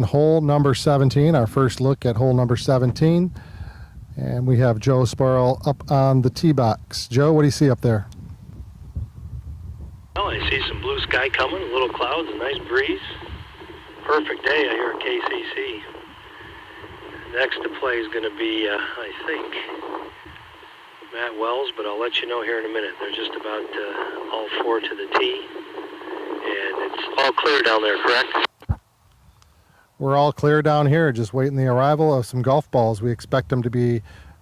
Hole number 17, our first look at hole number 17. And we have Joe Sparl up on the tee box. Joe, what do you see up there? Well, I see some blue sky coming, a little clouds, a nice breeze. Perfect day out here at KCC. Next to play is going to be, I think, Matt Wells, but I'll let you know here in a minute. They're just about all four to the tee. And it's all clear down there, correct? We're all clear down here, just waiting the arrival of some golf balls. We expect them to be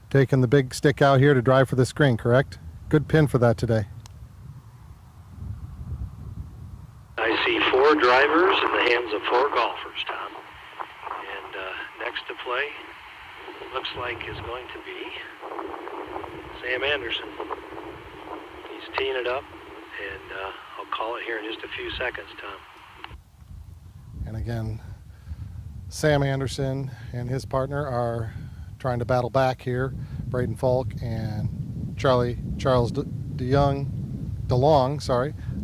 taking the big stick out here to drive for the screen, correct? Good pin for that today. I see four drivers in the hands of four golfers, Tom. And next to play, looks like is going to be Sam Anderson. He's teeing it up, and I'll call it here in just a few seconds, Tom. And again, Sam Anderson and his partner are trying to battle back here. Braden Falk and Charles DeLong,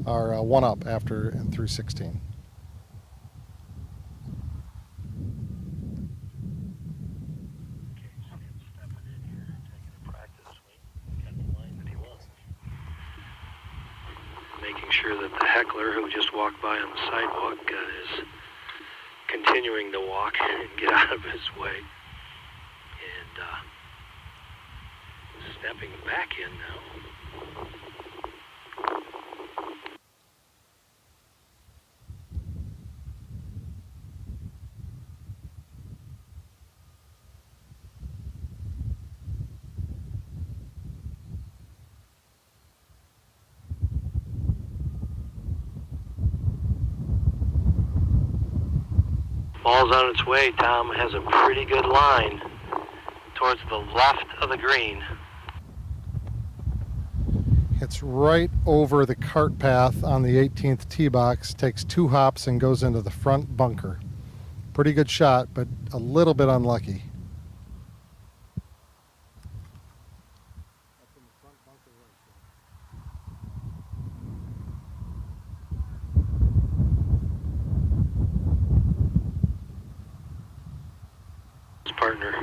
are one up after and through 16. Making sure that the heckler who just walked by on the sidewalk is continuing to walk and get out of his way. And stepping back in now. Ball's on its way. Tom has a pretty good line towards the left of the green. It's right over the cart path on the 18th tee box, takes two hops and goes into the front bunker. Pretty good shot, but a little bit unlucky. Partner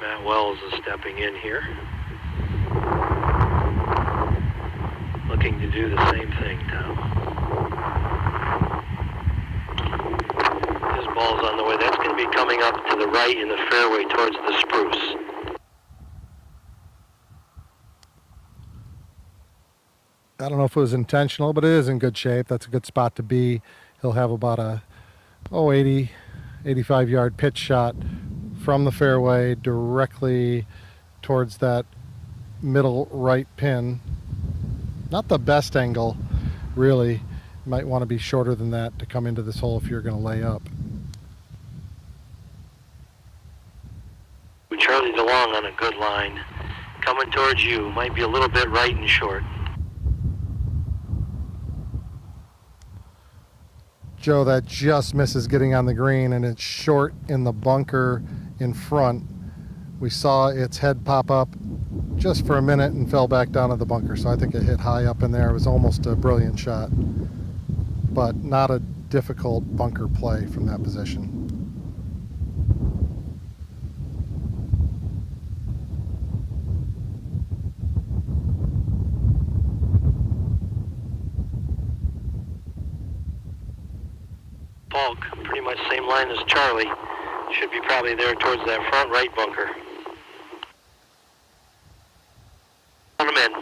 Matt Wells is stepping in here, looking to do the same thing, Tom. His ball's on the way. That's going to be coming up to the right in the fairway towards the spruce. I don't know if it was intentional, but it is in good shape. That's a good spot to be. He'll have about a 85-yard pitch shot from the fairway directly towards that middle right pin. Not the best angle, really. You might want to be shorter than that to come into this hole if you're going to lay up. Charlie DeLong on a good line. Coming towards you. Might be a little bit right and short. Joe, that just misses getting on the green, and it's short in the bunker in front. We saw its head pop up just for a minute and fell back down to the bunker, so I think it hit high up in there. It was almost a brilliant shot, but not a difficult bunker play from that position. Falk, pretty much same line as Charlie. Should be probably there towards that front right bunker. On him in.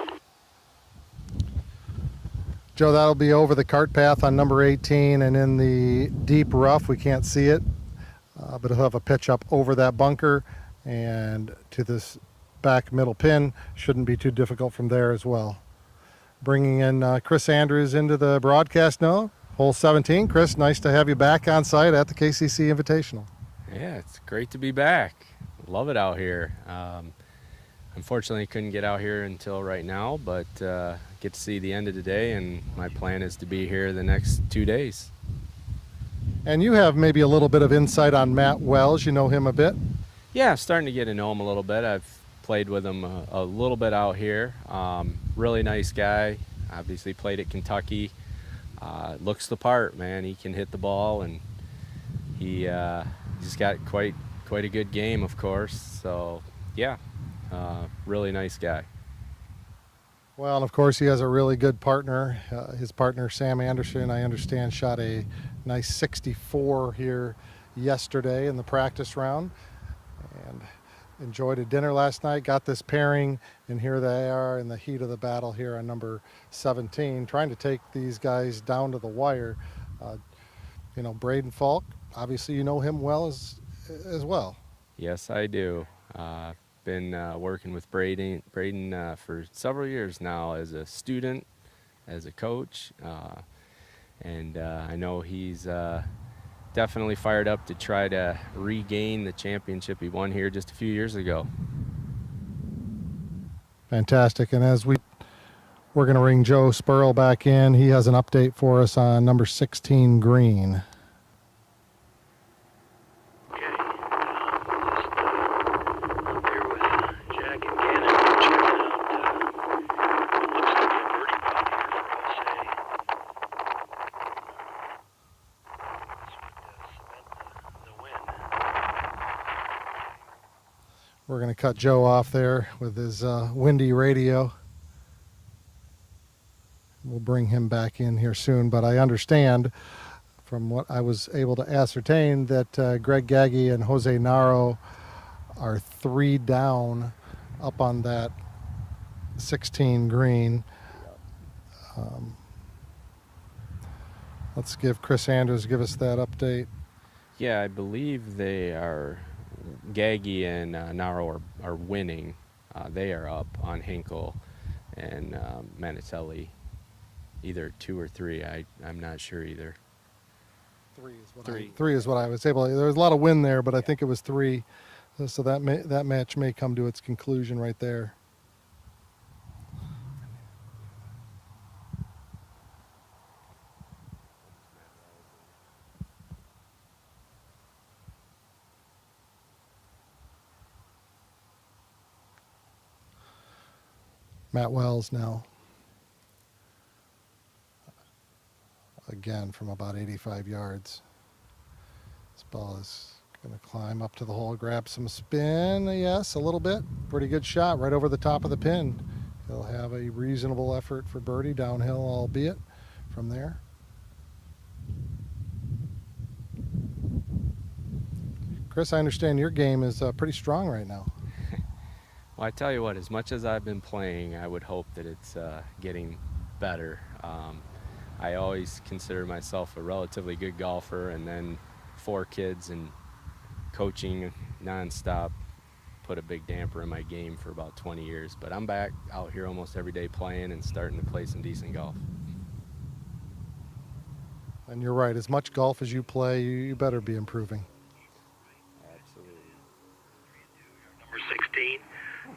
Joe, that'll be over the cart path on number 18 and in the deep rough. We can't see it, but it'll have a pitch up over that bunker and to this back middle pin. Shouldn't be too difficult from there as well. Bringing in Chris Andrews into the broadcast now. Hole 17. Chris, nice to have you back on site at the KCC Invitational. Yeah, it's great to be back. Love it out here. Unfortunately, couldn't get out here until right now, but get to see the end of the day, and my plan is to be here the next 2 days. And you have maybe a little bit of insight on Matt Wells. You know him a bit? Yeah, I'm starting to get to know him a little bit. I've played with him a little bit out here. Really nice guy. Obviously played at Kentucky. Looks the part, man. He can hit the ball, and He's got quite a good game, of course. So yeah, really nice guy. Well, and of course, he has a really good partner. His partner, Sam Anderson, I understand, shot a nice 64 here yesterday in the practice round. And enjoyed a dinner last night, got this pairing, and here they are in the heat of the battle here on number 17, trying to take these guys down to the wire. Braden Falk, obviously you know him well as well. Yes, I do. Been working with Braden for several years now as a student, as a coach, and I know he's definitely fired up to try to regain the championship he won here just a few years ago. Fantastic. And as we're going to bring Joe Spurl back in, he has an update for us on number 16 green. We're going to cut Joe off there with his windy radio. We'll bring him back in here soon, but I understand from what I was able to ascertain that Greg Gaggy and Jose Naro are 3 down up on that 16 green. Let's give Chris Andrews give us that update. Yeah, I believe they are. Gaggy and Naro are winning. They are up on Hinkle and Manatelli, either 2 or 3. I'm not sure either. 3 is what Three. 3 is what I was able to. There was a lot of wind there, but I think it was 3. So that match may come to its conclusion right there. Matt Wells now. Again from about 85 yards. This ball is going to climb up to the hole, grab some spin. Yes, a little bit. Pretty good shot right over the top of the pin. He'll have a reasonable effort for birdie downhill, albeit from there. Chris, I understand your game is pretty strong right now. Well, I tell you what, as much as I've been playing, I would hope that it's getting better. I always consider myself a relatively good golfer, and then 4 kids and coaching nonstop put a big damper in my game for about 20 years. But I'm back out here almost every day playing and starting to play some decent golf. And you're right, as much golf as you play, you better be improving. Absolutely. Number 16.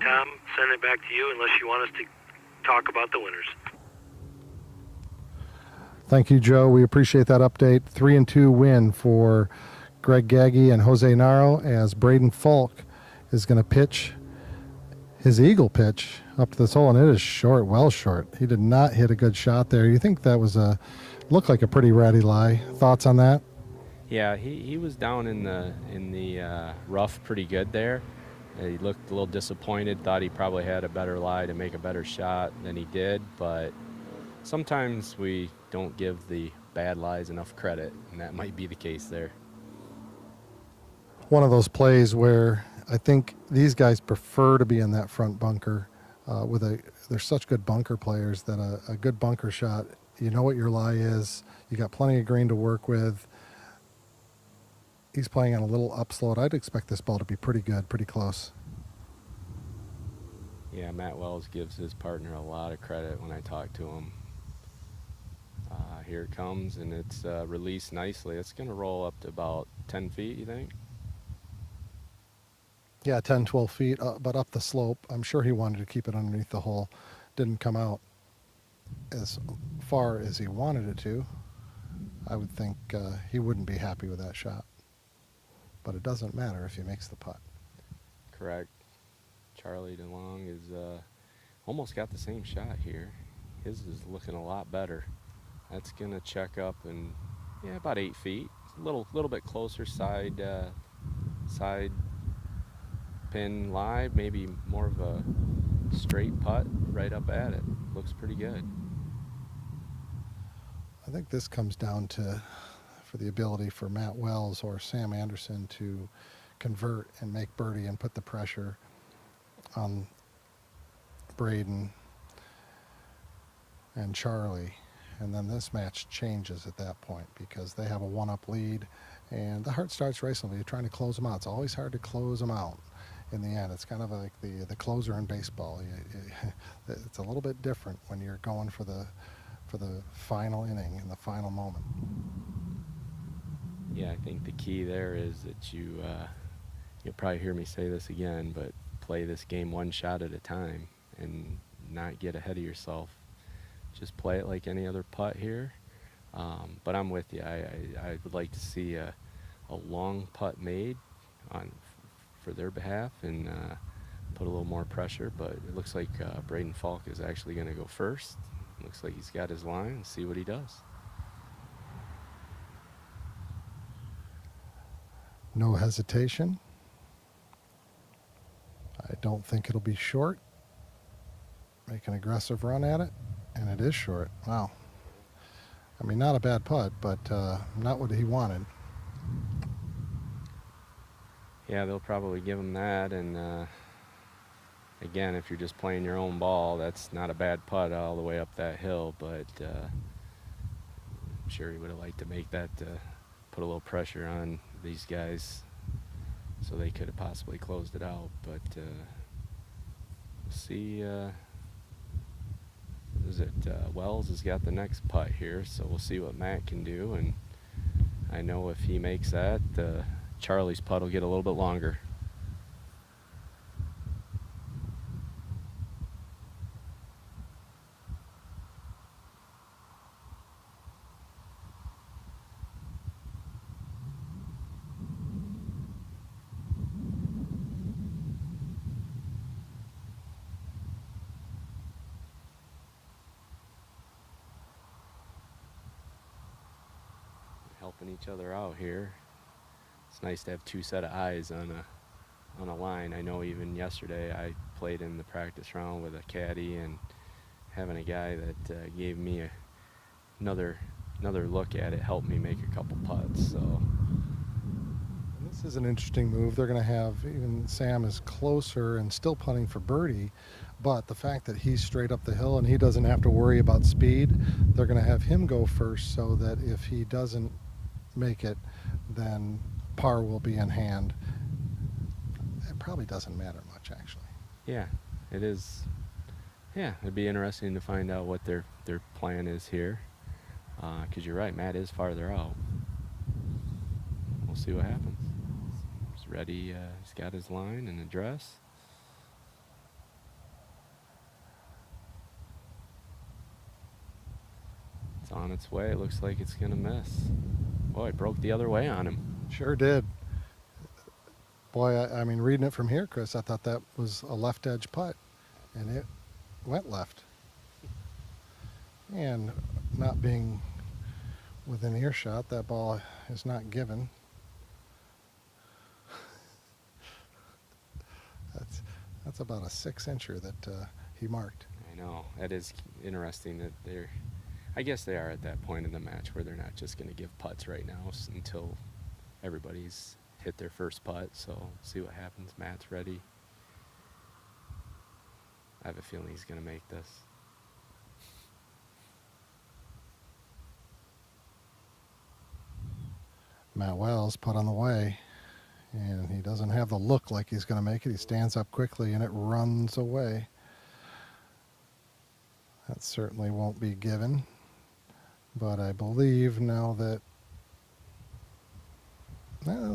Tom, send it back to you unless you want us to talk about the winners. Thank you, Joe. We appreciate that update. 3-2 win for Greg Gaggy and Jose Naro as Braden Falk is going to pitch his eagle pitch up to this hole, and it is short, well short. He did not hit a good shot there. You think that was looked like a pretty ratty lie. Thoughts on that? Yeah, he was down in the rough pretty good there. He looked a little disappointed, thought he probably had a better lie to make a better shot than he did, but sometimes we don't give the bad lies enough credit, and that might be the case there. One of those plays where I think these guys prefer to be in that front bunker they're such good bunker players that a good bunker shot, you know what your lie is, you got plenty of green to work with. He's playing on a little upslope. I'd expect this ball to be pretty good, pretty close. Yeah, Matt Wells gives his partner a lot of credit when I talk to him. Here it comes, and it's released nicely. It's going to roll up to about 10 feet, you think? Yeah, 10, 12 feet, but up the slope. I'm sure he wanted to keep it underneath the hole. Didn't come out as far as he wanted it to. I would think he wouldn't be happy with that shot. But it doesn't matter if he makes the putt. Correct. Charlie DeLong is almost got the same shot here. His is looking a lot better. That's going to check up and, yeah, about 8 feet. little bit closer side side pin lie, maybe more of a straight putt right up at it. Looks pretty good. I think this comes down to for the ability for Matt Wells or Sam Anderson to convert and make birdie and put the pressure on Braden and Charlie. And then this match changes at that point because they have a one-up lead and the heart starts racing. You're trying to close them out. It's always hard to close them out in the end. It's kind of like the closer in baseball. It's a little bit different when you're going for the final inning and the final moment. Yeah, I think the key there is that you'll probably hear me say this again, but play this game one shot at a time and not get ahead of yourself. Just play it like any other putt here. But I'm with you. I would like to see a long putt made for their behalf and put a little more pressure. But it looks like Braden Falk is actually going to go first. Looks like he's got his line. Let's see what he does. No hesitation. I don't think it'll be short. Make an aggressive run at it, and it is short. Wow. I mean, not a bad putt, but not what he wanted. Yeah, they'll probably give him that. And again, if you're just playing your own ball, that's not a bad putt all the way up that hill. But I'm sure he would have liked to make that, put a little pressure on these guys so they could have possibly closed it out. But we'll see. Is it Wells has got the next putt here, so we'll see what Matt can do. And I know if he makes that, Charlie's putt will get a little bit longer. Helping each other out here. It's nice to have two set of eyes on a line. I know even yesterday I played in the practice round with a caddy, and having a guy that gave me another look at it helped me make a couple putts. So And this is an interesting move. They're going to have even Sam is closer and still putting for birdie, but the fact that he's straight up the hill and he doesn't have to worry about speed, they're going to have him go first so that if he doesn't make it, then par will be in hand. It probably doesn't matter much, actually. yeah, it is. Yeah, it'd be interesting to find out what their plan is here, because you're right, Matt is farther out. We'll see what happens. He's ready. He's got his line and address. It's on its way. It looks like it's gonna miss. Boy, it broke the other way on him. Sure did. Boy, I mean, reading it from here, Chris, I thought that was a left edge putt, and it went left. And not being within earshot, that ball is not given. That's about a 6-incher that he marked. I know. That is interesting that I guess they are at that point in the match where they're not just going to give putts right now until everybody's hit their first putt. So see what happens. Matt's ready. I have a feeling he's going to make this. Matt Wells put on the way, and he doesn't have the look like he's going to make it. He stands up quickly, and it runs away. That certainly won't be given. But I believe now that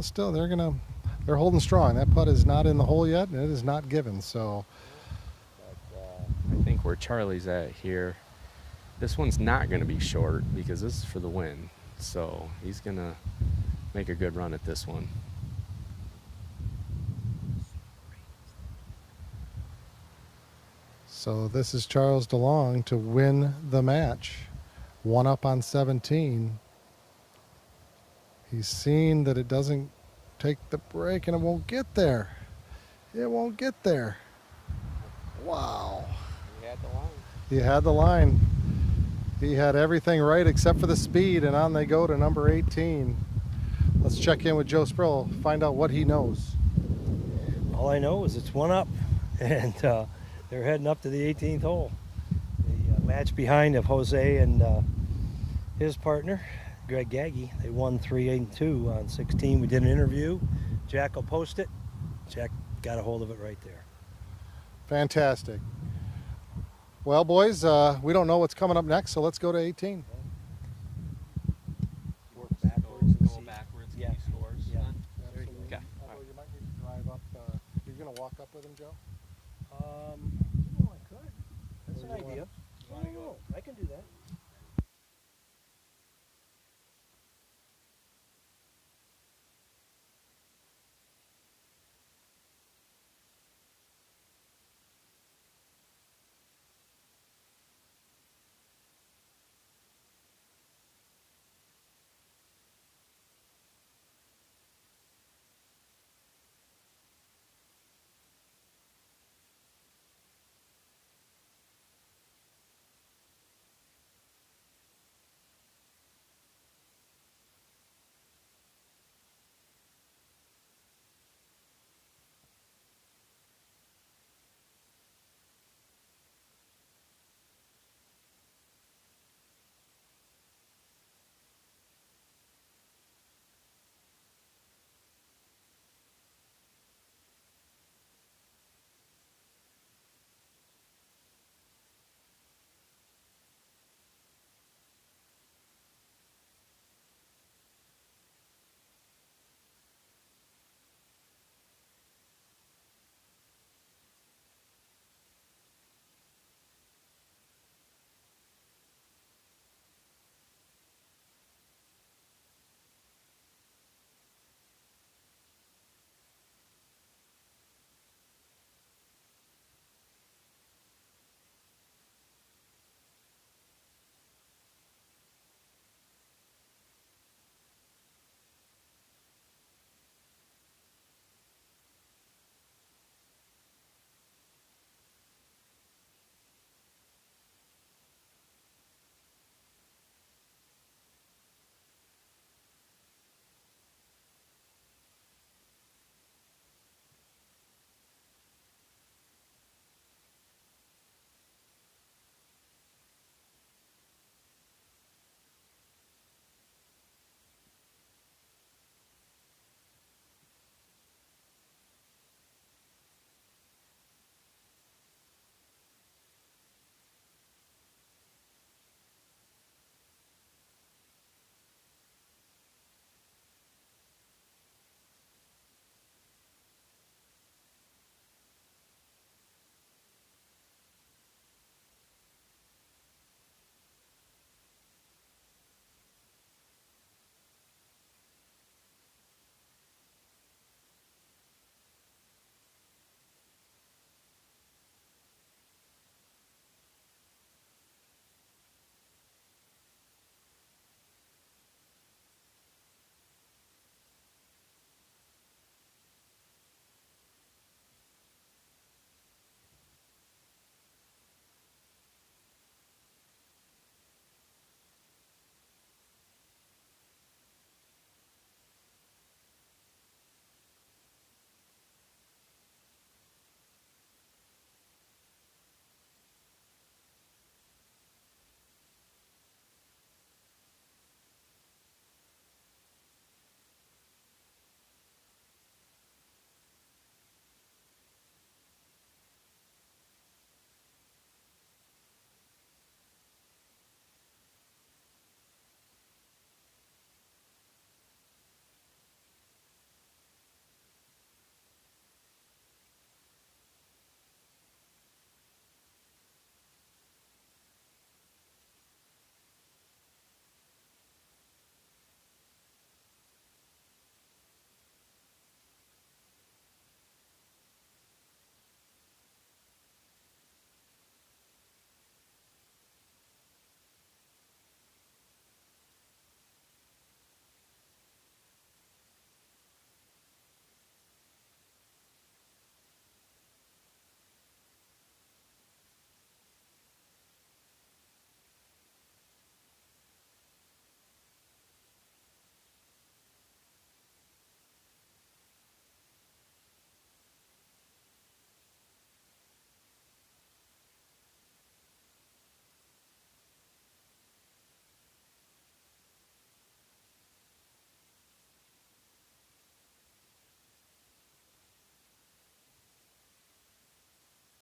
still they're holding strong. That putt is not in the hole yet, and it is not given. So I think where Charlie's at here, this one's not going to be short because this is for the win. So he's going to make a good run at this one. So this is Charles DeLong to win the match. 1 up on 17. He's seen that it doesn't take the break and it won't get there. It won't get there. Wow. We had the line. He had the line. He had everything right except for the speed, and on they go to number 18. Let's check in with Joe Sproul, find out what he knows. All I know is it's one up, and they're heading up to the 18th hole. The match behind of Jose and his partner, Greg Gaggy. They won 3-8-2 on 16. We did an interview. Jack will post it. Jack got a hold of it right there. Fantastic. Well, boys, we don't know what's coming up next, so let's go to 18. Work backwards and see. backwards Yeah. and he scores. Yeah. Then. There you go. Okay. Although you might need to drive up. You're going to walk up with him, Joe? I could. That's an Or you idea. wanna- I can do that.